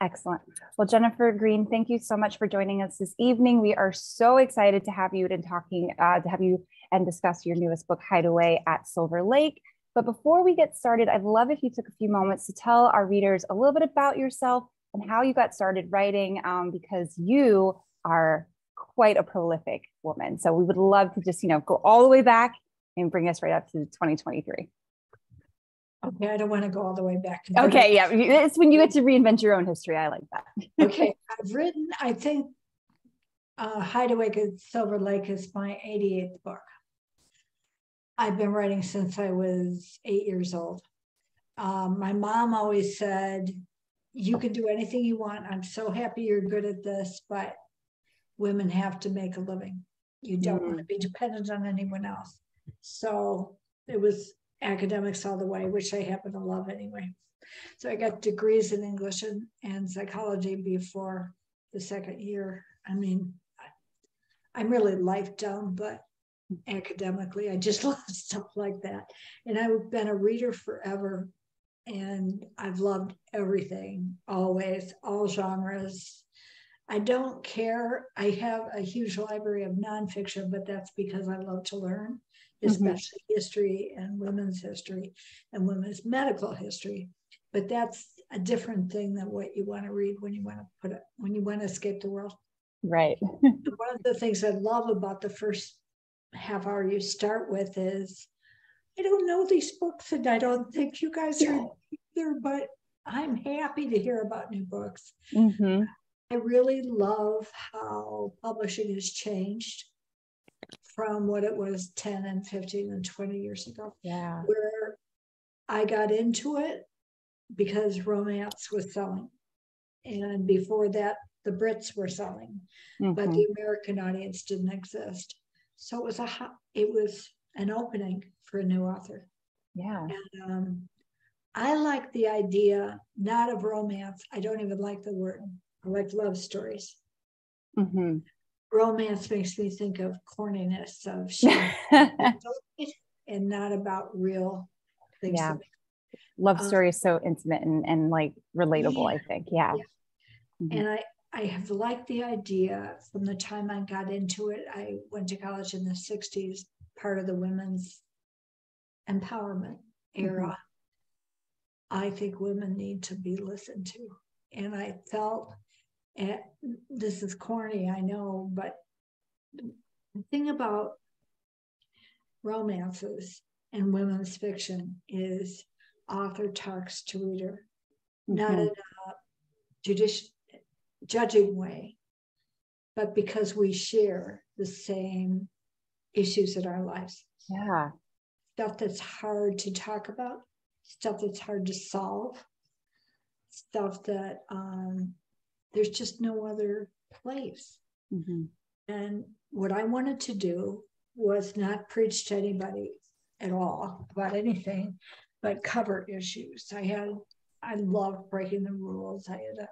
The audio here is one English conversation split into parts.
Excellent. Well, Jennifer Greene, thank you so much for joining us this evening. We are so excited to have you and discuss your newest book, Hideaway at Silver Lake. But before we get started, I'd love if you took a few moments to tell our readers a little bit about yourself and how you got started writing, because you are quite a prolific woman. So we would love to just, go all the way back and bring us right up to 2023. Okay, I don't want to go all the way back. Okay, yeah, it's when you get to reinvent your own history. I like that. Okay, I've written, I think Hideaway at Silver Lake is my 88th book. I've been writing since I was 8 years old. My mom always said, you can do anything you want. I'm so happy you're good at this, but women have to make a living. You don't want to be dependent on anyone else. So it was academics all the way, which I happen to love anyway. So I got degrees in English and psychology before the second year. I mean, I'm really life dumb, but academically, I just love stuff like that. And I've been a reader forever, and I've loved everything, always, all genres. I don't care. I have a huge library of nonfiction, but that's because I love to learn, especially history and women's medical history. But that's a different thing than what you want to read when you want to escape the world. Right. One of the things I love about the first half hour you start with is, I don't know these books, and I don't think you guys are either, but I'm happy to hear about new books. I really love how publishing has changed from what it was 10 and 15 and 20 years ago. Yeah. Where I got into it because romance was selling. And before that, the Brits were selling, but the American audience didn't exist. So it was an opening for a new author. Yeah. And I like the idea, not of romance. I don't even like the word. I like love stories. Romance makes me think of corniness of and not about real things. Yeah. Love story is so intimate and like relatable, I think. Yeah. And I have liked the idea from the time I got into it. I went to college in the 60s, part of the women's empowerment era. I think women need to be listened to. And I felt, this is corny, I know, but the thing about romances and women's fiction is author talks to reader, not in a judging way, but because we share the same issues in our lives. Yeah. Stuff that's hard to talk about, stuff that's hard to solve, stuff that there's just no other place. And what I wanted to do was not preach to anybody at all about anything, but cover issues. I loved breaking the rules. I had a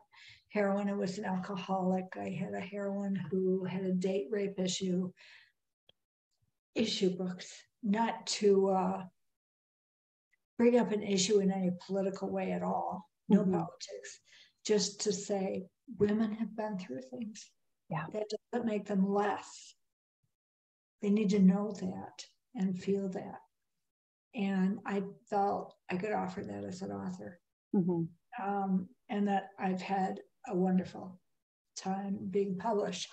heroine who was an alcoholic. I had a heroine who had a date rape issue books, not to bring up an issue in any political way at all, no politics, just to say women have been through things. Yeah. That doesn't make them less. They need to know that and feel that. And I felt I could offer that as an author. And that I've had a wonderful time being published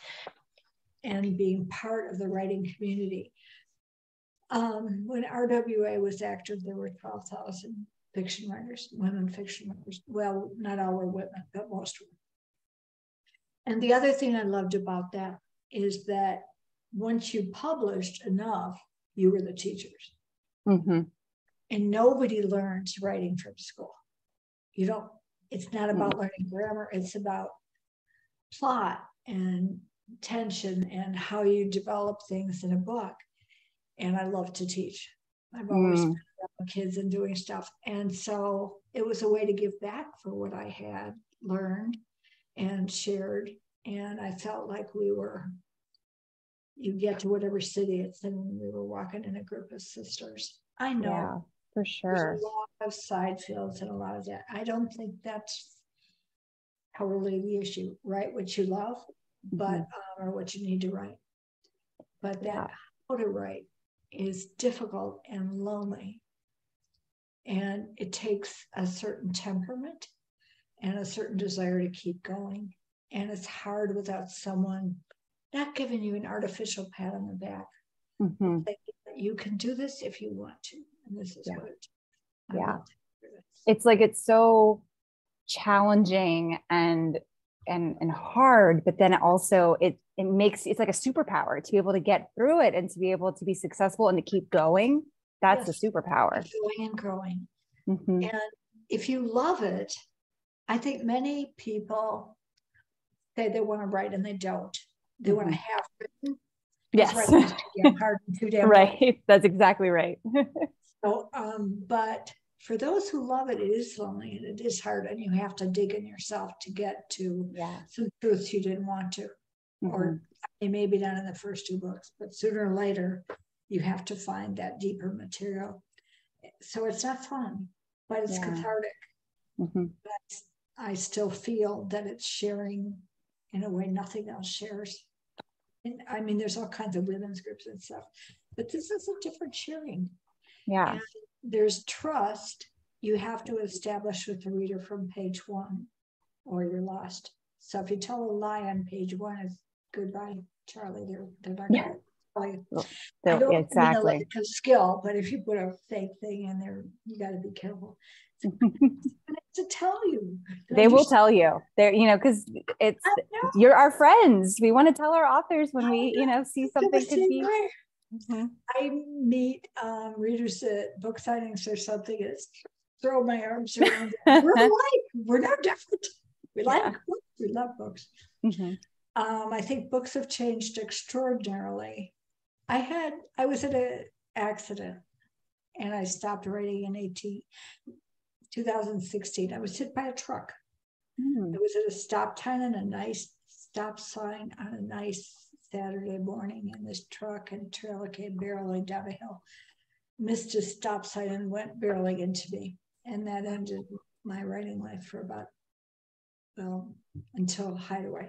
and being part of the writing community. When RWA was active, there were 12,000 fiction writers, women fiction writers. Well, not all were women, but most were. And the other thing I loved about that is that once you published enough, you were the teachers. And nobody learns writing from school. It's not about learning grammar, it's about plot and tension and how you develop things in a book. And I love to teach. I've always been around kids and doing stuff. And so it was a way to give back for what I had learned and shared. And I felt like you get to whatever city it's in, and we were walking in a group of sisters. I know. Yeah, for sure. There's a lot of side fields and a lot of that. I don't think that's totally the issue. Write what you love, but or what you need to write. But that how to write is difficult and lonely. And it takes a certain temperament and a certain desire to keep going. And it's hard without someone not giving you an artificial pat on the back. Thinking that you can do this if you want to. And this is what it it's like, it's so challenging and hard, but then also it makes, it's like a superpower to be able to get through it and to be able to be successful and to keep going. That's a superpower. Going and growing. And if you love it, I think many people say they want to write and they don't. They want to have written. Yes. Too damn hard and too damn right. hard. That's exactly right. So, but for those who love it, it is lonely and it is hard, and you have to dig in yourself to get to some truths you didn't want to, or maybe not in the first 2 books, but sooner or later, you have to find that deeper material. So it's not fun, but it's cathartic. But I still feel that it's sharing in a way nothing else shares. And I mean, there's all kinds of women's groups and stuff, but this is a different sharing. Yeah. And there's trust you have to establish with the reader from page 1, or you're lost. So if you tell a lie on page 1, it's goodbye, Charlie. They're not going to. I don't mean a lack of skill, but if you put a fake thing in there, you got to be careful. To tell you, they will tell you. They're, because it's you're our friends. We want to tell our authors when we, see something could be. I meet readers at book signings or something, and throw my arms around them. We're alike. We're no different. We like books. We love books. I think books have changed extraordinarily. I was at an accident and I stopped writing in 2016. I was hit by a truck. I was at a stop sign and a nice stop sign on a nice Saturday morning, and this truck and trailer came barreling down a hill, missed a stop sign and went barreling into me. And that ended my writing life for about, until Hideaway.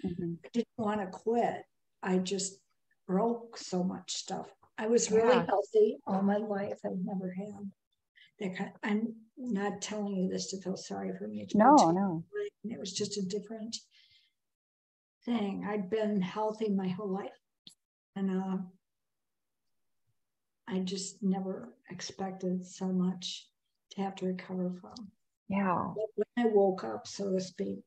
I didn't want to quit. I just broke so much stuff. I was really healthy all my life. I've never had that I'm not telling you this to feel sorry for me. No. It was just a different thing. I'd been healthy my whole life, and I just never expected so much to have to recover from. Yeah. But when I woke up, so to speak.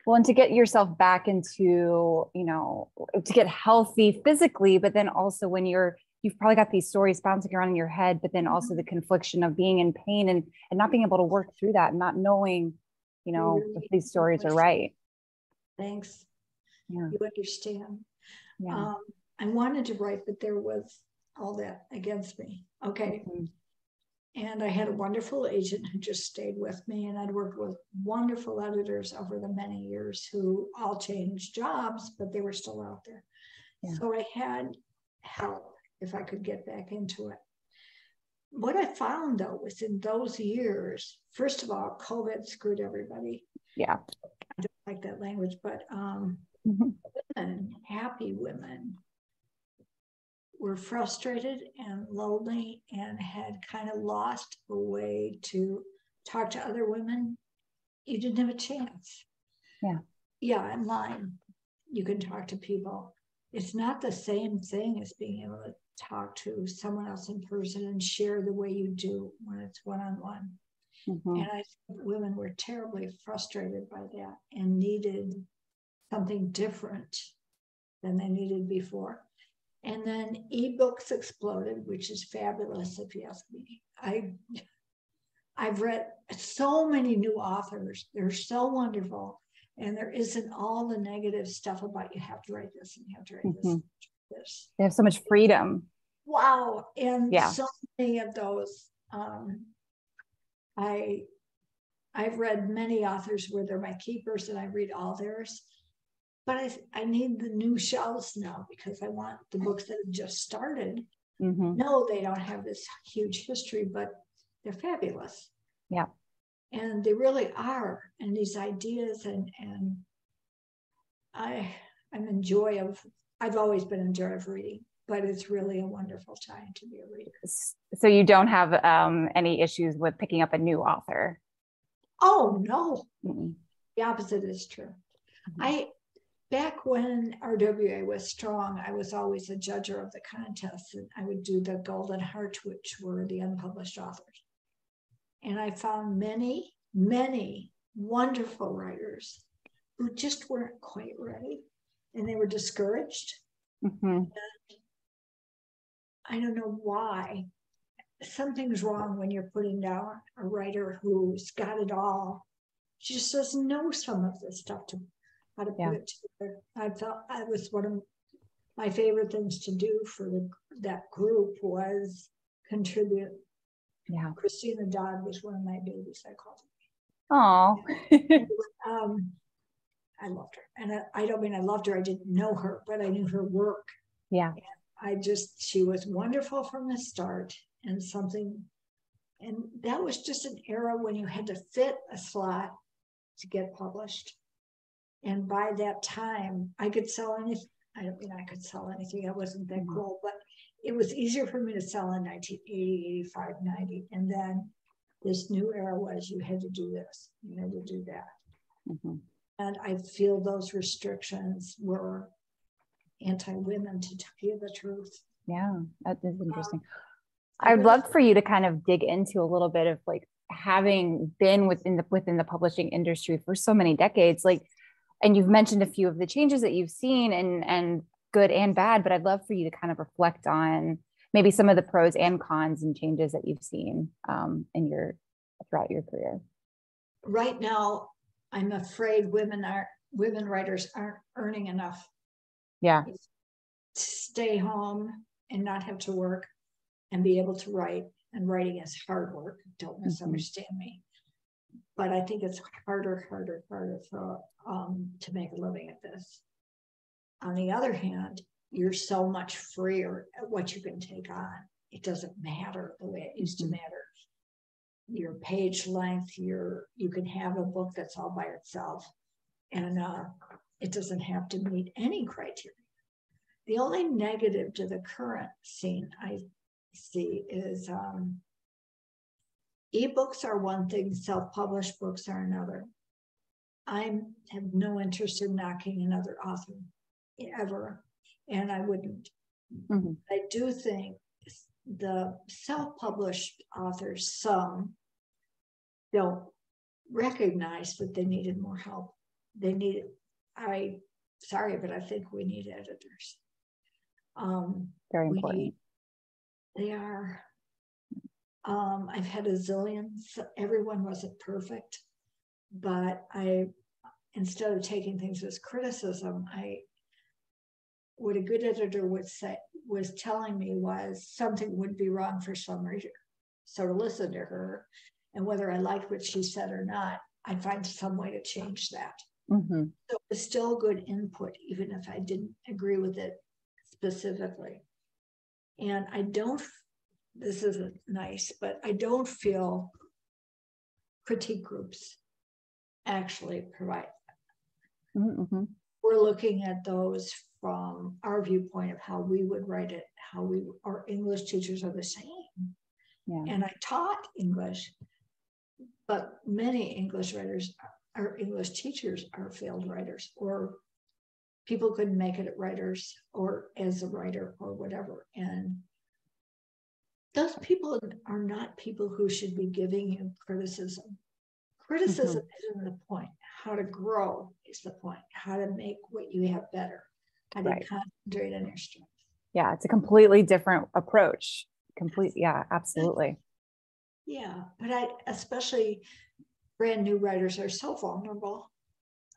Well, and to get yourself back into, to get healthy physically, but then also when you've probably got these stories bouncing around in your head, but then also the confliction of being in pain and not being able to work through that and not knowing, if these stories are right. Thanks. Yeah. You understand. Yeah. I wanted to write, but there was all that against me. Okay. And I had a wonderful agent who just stayed with me, and I'd worked with wonderful editors over the many years who all changed jobs, but they were still out there. Yeah. So I had help if I could get back into it. What I found, though, was in those years, first of all, COVID screwed everybody. Yeah. I don't like that language, but women, happy women, were frustrated and lonely and had kind of lost a way to talk to other women. You didn't have a chance. Yeah, online, you can talk to people. It's not the same thing as being able to talk to someone else in person and share the way you do when it's one-on-one. And I think women were terribly frustrated by that and needed something different than they needed before. And then ebooks exploded, which is fabulous if you ask me. I've read so many new authors. They're so wonderful. And there isn't all the negative stuff about you have to write this and you have to write this. They have so much freedom. Wow. And so many of those, I've read many authors where they're my keepers and I read all theirs. But I need the new shelves now because I want the books that have just started. No, they don't have this huge history, but they're fabulous. Yeah. And they really are. And these ideas, and I'm in joy of, I've always been in joy of reading, but it's really a wonderful time to be a reader. So you don't have any issues with picking up a new author? Oh, no. Mm-hmm. The opposite is true. Back when RWA was strong, I was always a judger of the contests, and I would do the Golden Heart, which were the unpublished authors. And I found many, many wonderful writers who just weren't quite ready, and they were discouraged. Mm-hmm. I don't know why. Something's wrong when you're putting down a writer who's got it all. She just doesn't know some of this stuff, how to put it together. I felt it was one of my favorite things to do for that group was contribute. Yeah. Christina Dodd was one of my babies, I called her. Oh. I loved her. And I don't mean I loved her, I didn't know her, but I knew her work. Yeah. She was wonderful from the start, and that was just an era when you had to fit a slot to get published. And by that time, I could sell anything. I don't mean I could sell anything. I wasn't that cool, but it was easier for me to sell in 1980, 85, 90. And then this new era was you had to do this, you had to do that. Mm-hmm. And I feel those restrictions were anti-women, to tell you the truth. Yeah, that is interesting. I'd love for you to kind of dig into a little bit of like having been within the publishing industry for so many decades, like, and you've mentioned a few of the changes that you've seen and good and bad, but I'd love for you to kind of reflect on maybe some of the pros and cons and changes that you've seen throughout your career. Right now, I'm afraid women writers aren't earning enough. Yeah. To stay home and not have to work and be able to write. And writing is hard work. Don't misunderstand me. But I think it's harder for to make a living at this. On the other hand, you're so much freer at what you can take on. It doesn't matter the way it used to matter. Your page length, you can have a book that's all by itself, and it doesn't have to meet any criteria. The only negative to the current scene I see is ebooks are one thing, self-published books are another. I have no interest in knocking another author ever, and I wouldn't. Mm-hmm. I do think the self-published authors, some don't recognize that they needed more help. Sorry, but I think we need editors. Very important. They are. I've had a zillion. Everyone wasn't perfect, but instead of taking things as criticism, what a good editor was telling me was something would be wrong for some reader. So to listen to her, and whether I liked what she said or not, I'd find some way to change that. Mm-hmm. So it was still good input, even if I didn't agree with it specifically. And this isn't nice, but I don't feel critique groups actually provide that. Mm-hmm. We're looking at those from our viewpoint of how we would write it, our English teachers are the same. Yeah. And I taught English, but many English writers, our English teachers are failed writers, or people couldn't make it at writers or as a writer or whatever. And those people are not people who should be giving you criticism. Criticism isn't the point. How to grow is the point. How to make what you have better. How to concentrate on your strengths. Yeah, it's a completely different approach. Yeah, absolutely. Yeah, but especially brand new writers are so vulnerable.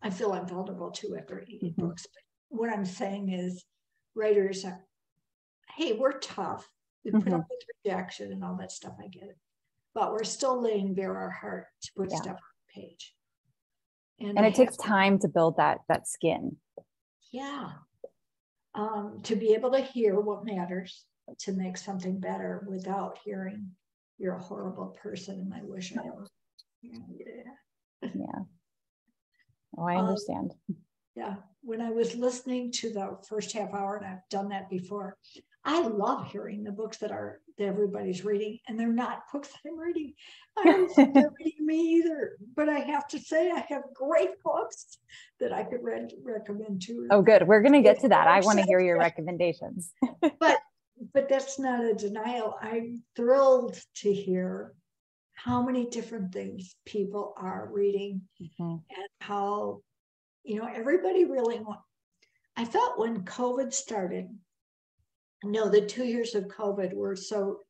I feel I'm vulnerable too after reading books. But what I'm saying is writers are, hey, we're tough. We put up with rejection and all that stuff, I get it. But we're still laying bare our heart to put stuff on the page. And it takes time to build that skin. Yeah. To be able to hear what matters, to make something better without hearing you're a horrible person and I wish I Yeah. Oh, I understand. Yeah. When I was listening to the first half hour, and I've done that before, I love hearing the books that everybody's reading, and they're not books that I'm reading. I don't think they're reading me either. But I have to say, I have great books that I could recommend to. Oh, good. We're going to get to that. I want to hear your recommendations. But that's not a denial. I'm thrilled to hear how many different things people are reading, and how, everybody really I felt when COVID started, the 2 years of COVID were so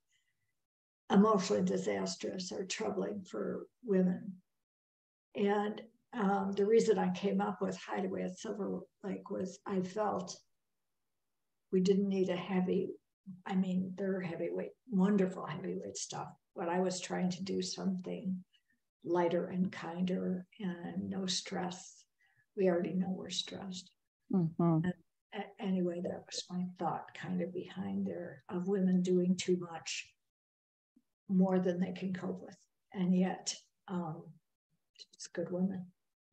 emotionally disastrous or troubling for women. And the reason I came up with Hideaway at Silver Lake was I felt we didn't need they're heavyweight, wonderful heavyweight stuff, but I was trying to do something lighter and kinder and no stress. We already know we're stressed. Anyway, that was my thought kind of behind there, of women doing too much, more than they can cope with. And yet, it's good women.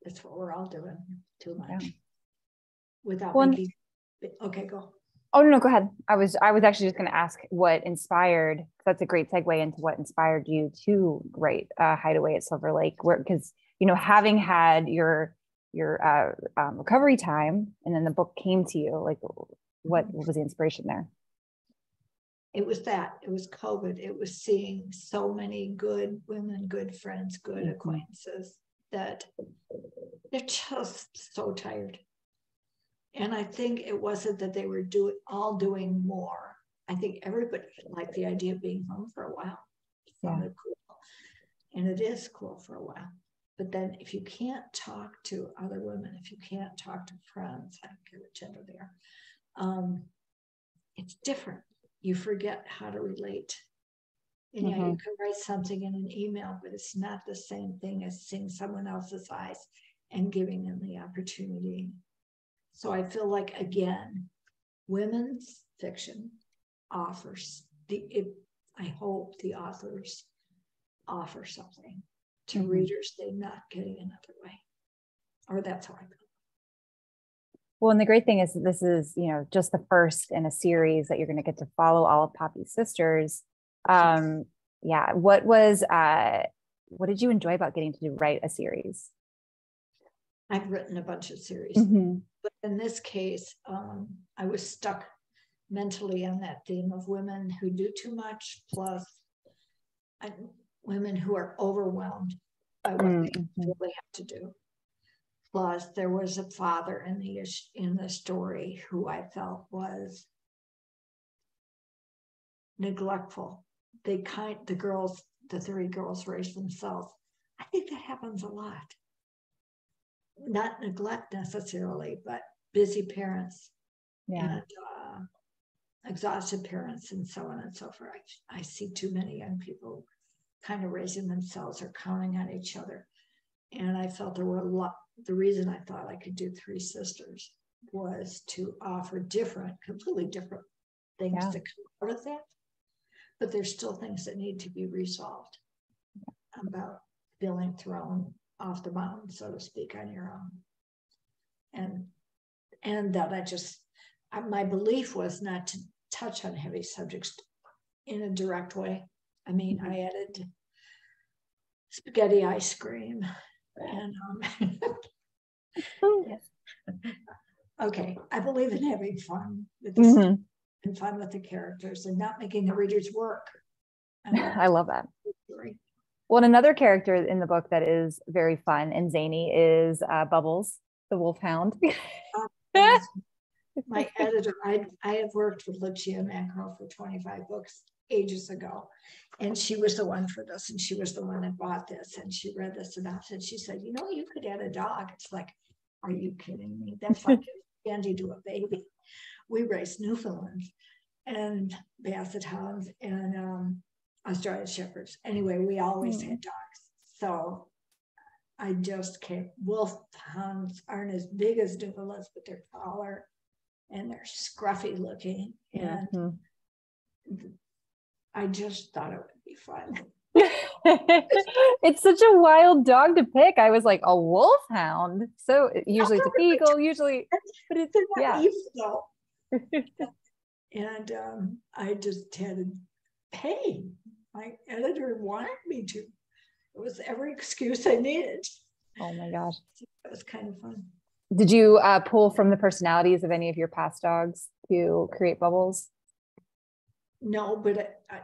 That's what we're all doing, too much. Yeah. Without making, okay, go. Oh, no, go ahead. I was actually just going to ask what inspired, that's a great segue into what inspired you to write Hideaway at Silver Lake, because, having had your recovery time and then the book came to you, like what was the inspiration there? It was COVID. It was seeing so many good women, good friends, good acquaintances that they're just so tired. And I think it wasn't that they were all doing more. I think everybody liked the idea of being home for a while. Found it cool. And it is cool for a while. But then if you can't talk to other women, if you can't talk to friends, I don't care what gender they are, it's different. You forget how to relate. And you can write something in an email, but it's not the same thing as seeing someone else's eyes and giving them the opportunity. So I feel like, again, women's fiction offers I hope the authors offer something to readers they're not getting another way. Or that's how I feel. Well, and the great thing is that this is, just the first in a series that you're going to get to follow all of Poppy's sisters. What did you enjoy about getting to write a series? I've written a bunch of series, but in this case, I was stuck mentally on that theme of women who do too much, plus women who are overwhelmed by what they really have to do. Plus, there was a father in the story who I felt was neglectful. The 3 girls raised themselves. I think that happens a lot. Not neglect necessarily, but busy parents and exhausted parents and so on and so forth. I see too many young people kind of raising themselves or counting on each other. And I felt there were a lot. The reason I thought I could do 3 sisters was to offer completely different things to come out of that. But there's still things that need to be resolved about feeling thrown off the mountain, so to speak, on your own. And that my belief was not to touch on heavy subjects in a direct way. I mean, I added spaghetti ice cream and okay, I believe in having fun with the and fun with the characters and not making the readers work. I love that. Well, another character in the book that is very fun and zany is Bubbles, the wolfhound. My editor, I have worked with Lucia Macro for 25 books ages ago, and she was the one for this, and she was the one that bought this, and she read this synopsis, and she said, you could add a dog. It's like, are you kidding me? That's like candy to a baby. We raised Newfoundlands and Basset Hounds and Australian Shepherds. Anyway, we always had dogs. So I just came. Wolfhounds aren't as big as Newfoundlands, but they're taller and they're scruffy looking. And I just thought it would be fun. It's such a wild dog to pick. I was like, a wolfhound. So usually it's a beagle, usually, but it's, yeah. And I just had to pay. My editor wanted me to. It was every excuse I needed. Oh my gosh. It was kind of fun. Did you pull from the personalities of any of your past dogs to create bubbles? No, but I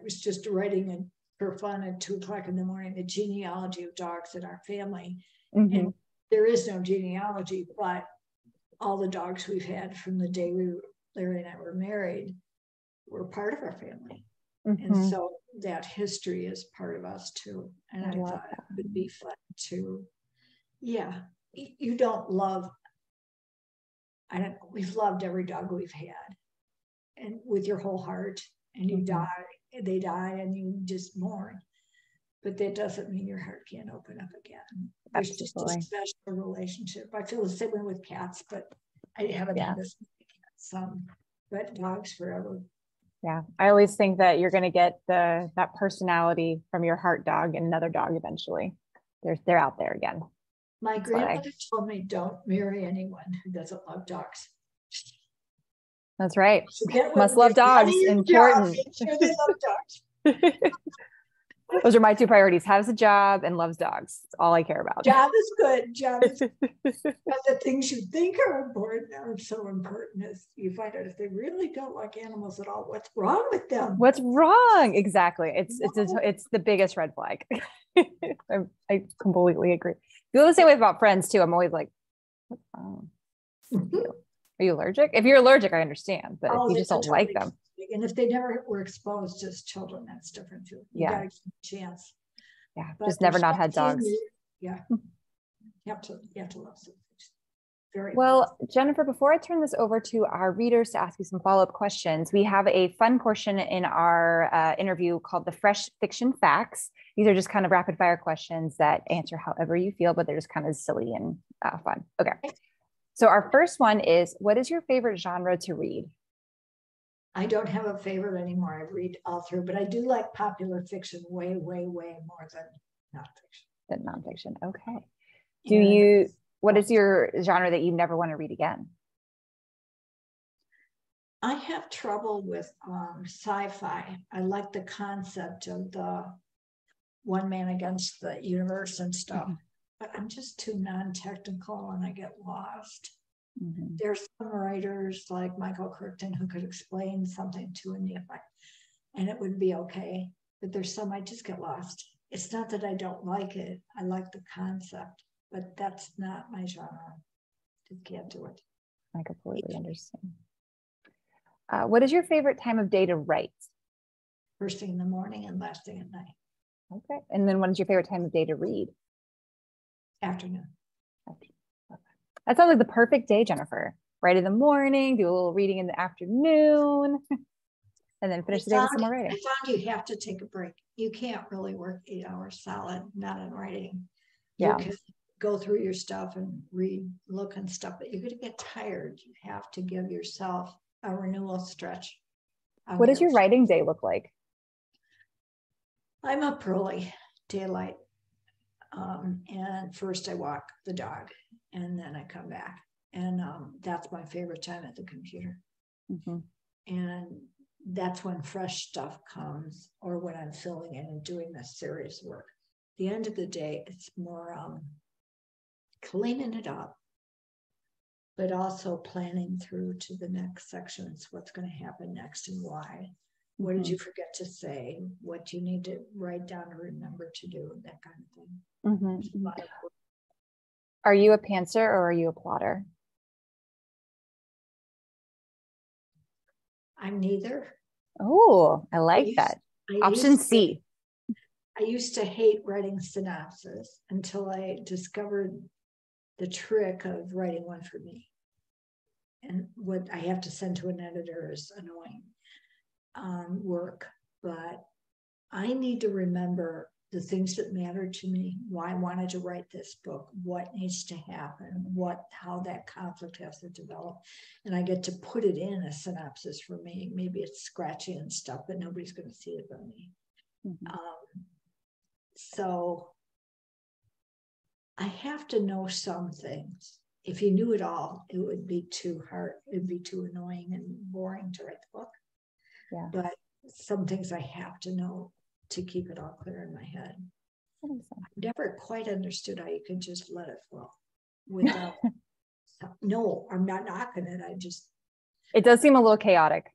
was just writing for fun at 2:00 in the morning, the genealogy of dogs in our family. Mm-hmm. And there is no genealogy, but all the dogs we've had from the day Larry and I were married were part of our family. Mm-hmm. And so that history is part of us too. And I thought it would be fun to, you don't love, we've loved every dog we've had and with your whole heart, and you they die and you just mourn. But that doesn't mean your heart can't open up again. There's just a special relationship. I feel the same way with cats, but I haven't had this with cats. But dogs forever. Yeah, I always think that you're going to get that personality from your heart dog and another dog eventually. They're out there again. My grandmother told me don't marry anyone who doesn't love dogs. That's right. Must love dogs. Important. Sure they love dogs. Those are my two priorities: has a job and loves dogs. That's all I care about. Job is good. Job is good. But the things you think are important are so important as you find out if they really don't like animals at all. What's wrong with them? What's wrong? Exactly. It's the biggest red flag. I completely agree. Feel the same way about friends too. I'm always like, what's wrong? Are you allergic? If you're allergic, I understand, but if you just don't like them. And if they never were exposed as children, that's different too. You gotta give a chance. Yeah, but just never not had dogs. You have to love some things. Very well, important. Jennifer, before I turn this over to our readers to ask you some follow-up questions, we have a fun portion in our interview called the Fresh Fiction Facts. These are just kind of rapid fire questions that answer however you feel, but they're just kind of silly and fun. Okay. So our first one is, what is your favorite genre to read? I don't have a favorite anymore. I read all through, but I do like popular fiction way, way, way more than nonfiction. Okay. What is your genre that you never want to read again? I have trouble with sci-fi. I like the concept of the one man against the universe and stuff, but I'm just too non-technical and I get lost. Mm-hmm. There's some writers like Michael Crichton who could explain something to me and it would be okay. But there's some I just get lost. It's not that I don't like it. I like the concept, but that's not my genre. Just can't do it. I completely understand. What is your favorite time of day to write? First thing in the morning and last thing at night. Okay. And then what is your favorite time of day to read? Afternoon. That sounds like the perfect day, Jennifer. Right in the morning, do a little reading in the afternoon, and then finish the day with some more writing. I found you have to take a break. You can't really work 8 hours solid, not in writing. Yeah. You can go through your stuff and read, look and stuff, but you're going to get tired. You have to give yourself a renewal stretch. What does your writing day look like? I'm up early, daylight. And first I walk the dog and then I come back. And that's my favorite time at the computer. Mm-hmm. And that's when fresh stuff comes or when I'm filling in and doing the serious work. The end of the day, it's more cleaning it up, but also planning through to the next sections, what's going to happen next and why. What did you forget to say? What do you need to write down or remember to do? That kind of thing. Mm-hmm. Are you a pantser or are you a plotter? I'm neither. Oh, I like that. Option C. I used to hate writing synopses until I discovered the trick of writing one for me. And what I have to send to an editor is annoying work, but I need to remember the things that matter to me, why I wanted to write this book, what needs to happen, how that conflict has to develop. And I get to put it in a synopsis for me. Maybe it's scratchy and stuff, but nobody's going to see it but me. Mm-hmm. So I have to know some things. If you knew it all, it would be too hard. It would be too annoying and boring to write the book. Yeah. But some things I have to know to keep it all clear in my head. I never quite understood how you can just let it flow without. No, I'm not knocking it. It does seem a little chaotic.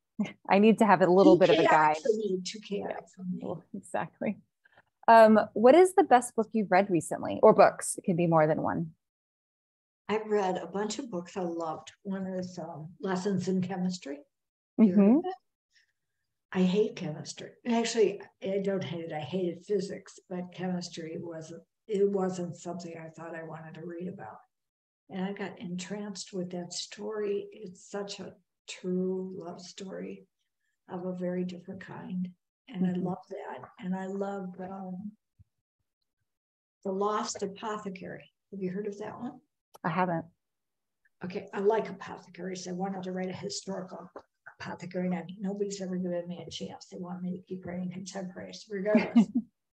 I need to have a little bit of a guide. Too chaotic for me. Oh, exactly. What is the best book you've read recently, or books? It can be more than one. I've read a bunch of books I loved. One is Lessons in Chemistry. Mm-hmm. I hate chemistry. Actually, I don't hate it. I hated physics, but chemistry wasn't something I thought I wanted to read about. And I got entranced with that story. It's such a true love story of a very different kind. And I love that. And I love The Lost Apothecary. Have you heard of that one? I haven't. Okay, I like apothecaries. I wanted to write a historical apothecary, and nobody's ever given me a chance. They want me to keep writing contemporaries, regardless.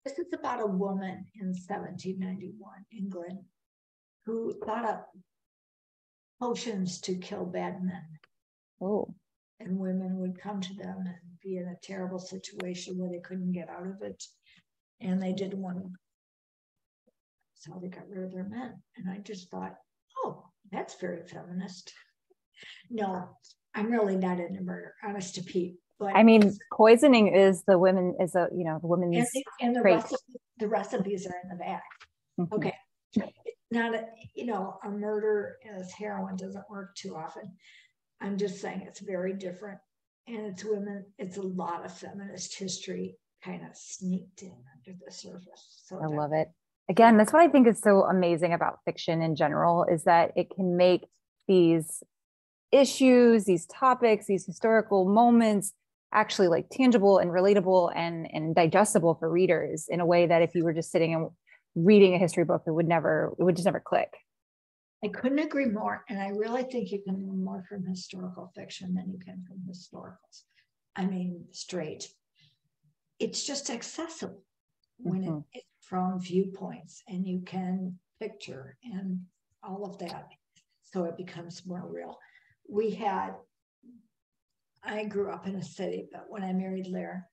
This is about a woman in 1791, England, who thought up potions to kill bad men. Oh. And women would come to them and be in a terrible situation where they couldn't get out of it. And they didn't want to. So they got rid of their men. And I just thought, oh, that's very feminist. No, I'm really not into murder, honest to Pete. But I mean, poisoning is the women's and the recipes are in the back. Mm-hmm. Okay. Not a murder as heroin doesn't work too often. I'm just saying it's very different. And it's women, it's a lot of feminist history kind of sneaked in under the surface. So I love it. Again, that's what I think is so amazing about fiction in general, is that it can make these issues, these topics, these historical moments actually like tangible and relatable and digestible for readers in a way that if you were just sitting and reading a history book, it would just never click. I couldn't agree more. And I really think you can learn more from historical fiction than you can from historicals. I mean, straight. It's just accessible when it's from viewpoints and you can picture and all of that. So it becomes more real. I grew up in a city, but when I married Lair,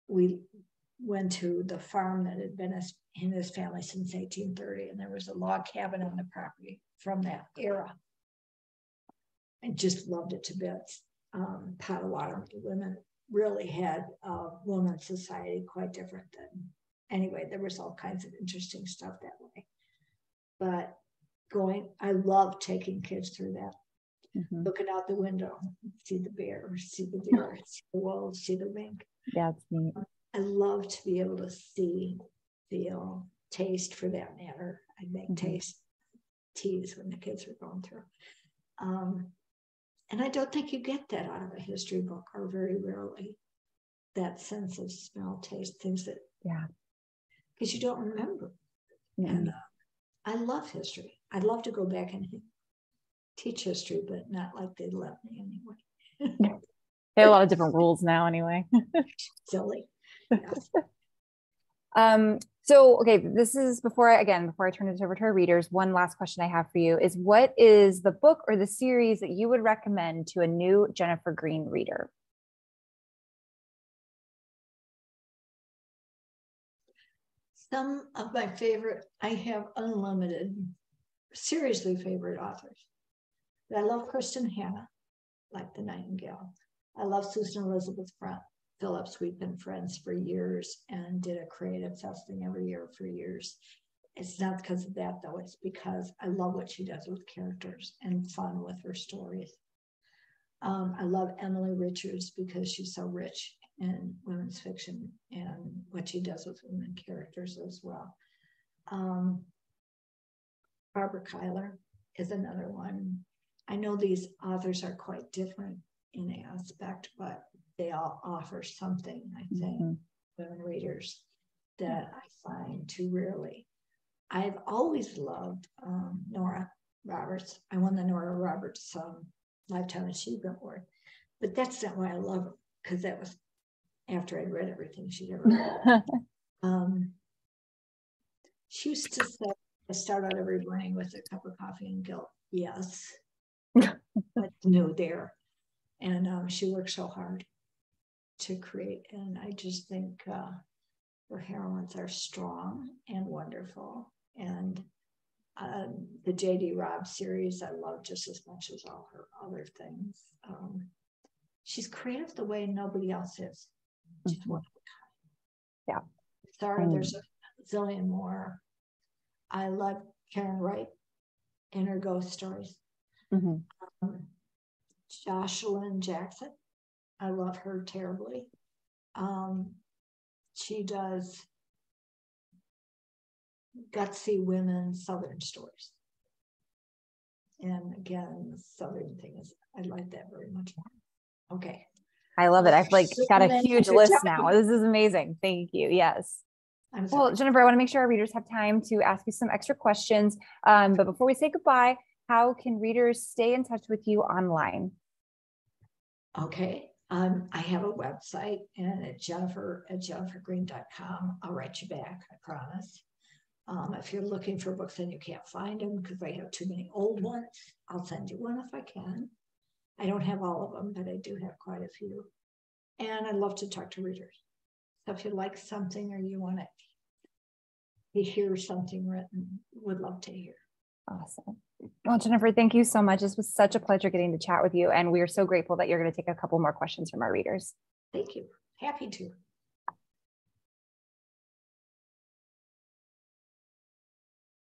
we went to the farm that had been in his family since 1830, and there was a log cabin on the property from that era. I just loved it to bits. Potawatomi women really had a women's society quite different than, anyway, there was all kinds of interesting stuff that way. But I love taking kids through that. Looking out the window, see the bear, see the deer, see the wolves, see the mink. Yeah, it's neat. I love to be able to see, feel, taste for that matter. I'd make taste teas when the kids were going through. And I don't think you get that out of a history book, or very rarely, that sense of smell, taste, things that, because you don't remember. And I love history. I'd love to go back and teach history, but not like they'd let me anyway. They have a lot of different rules now anyway. Silly. So, okay, this is before I turn it over to our readers, one last question I have for you is, what is the book or the series that you would recommend to a new Jennifer Greene reader? Some of my favorite, I have unlimited, seriously favorite authors. I love Kristen Hanna, like the Nightingale. I love Susan Elizabeth Phillips. We've been friends for years and did a creative testing every year for years. It's not because of that, though. It's because I love what she does with characters and fun with her stories. I love Emily Richards because she's so rich in women's fiction and what she does with women characters as well. Barbara Kyler is another one. I know these authors are quite different in aspect, but they all offer something, I think, women readers that I find too rarely. I've always loved Nora Roberts. I won the Nora Roberts Lifetime Achievement Award, but that's not why I love her, because that was after I'd read everything she'd ever read. She used to say, I start out every morning with a cup of coffee and guilt. Yes, but no there. And she worked so hard to create. And I just think her heroines are strong and wonderful. And the J.D. Robb series I love just as much as all her other things. She's creative the way nobody else is. She's one of a kind. Yeah. Sorry, there's a zillion more. I love Karen Wright and her ghost stories. Jocelyn Jackson, I love her terribly. She does gutsy women Southern stories. And again, the Southern thing is, I like that very much. Okay. I love it. I've got a huge list now. This is amazing. Thank you. Yes. Well, Jennifer, I want to make sure our readers have time to ask you some extra questions. But before we say goodbye, how can readers stay in touch with you online? Okay. I have a website, and at jennifergreene.com. I'll write you back, I promise. If you're looking for books and you can't find them because I have too many old ones, I'll send you one if I can. I don't have all of them, but I do have quite a few. And I'd love to talk to readers. So if you like something or you want to hear something written, would love to hear. Awesome. Well, Jennifer, thank you so much. This was such a pleasure getting to chat with you. And we are so grateful that you're going to take a couple more questions from our readers. Thank you. Happy to.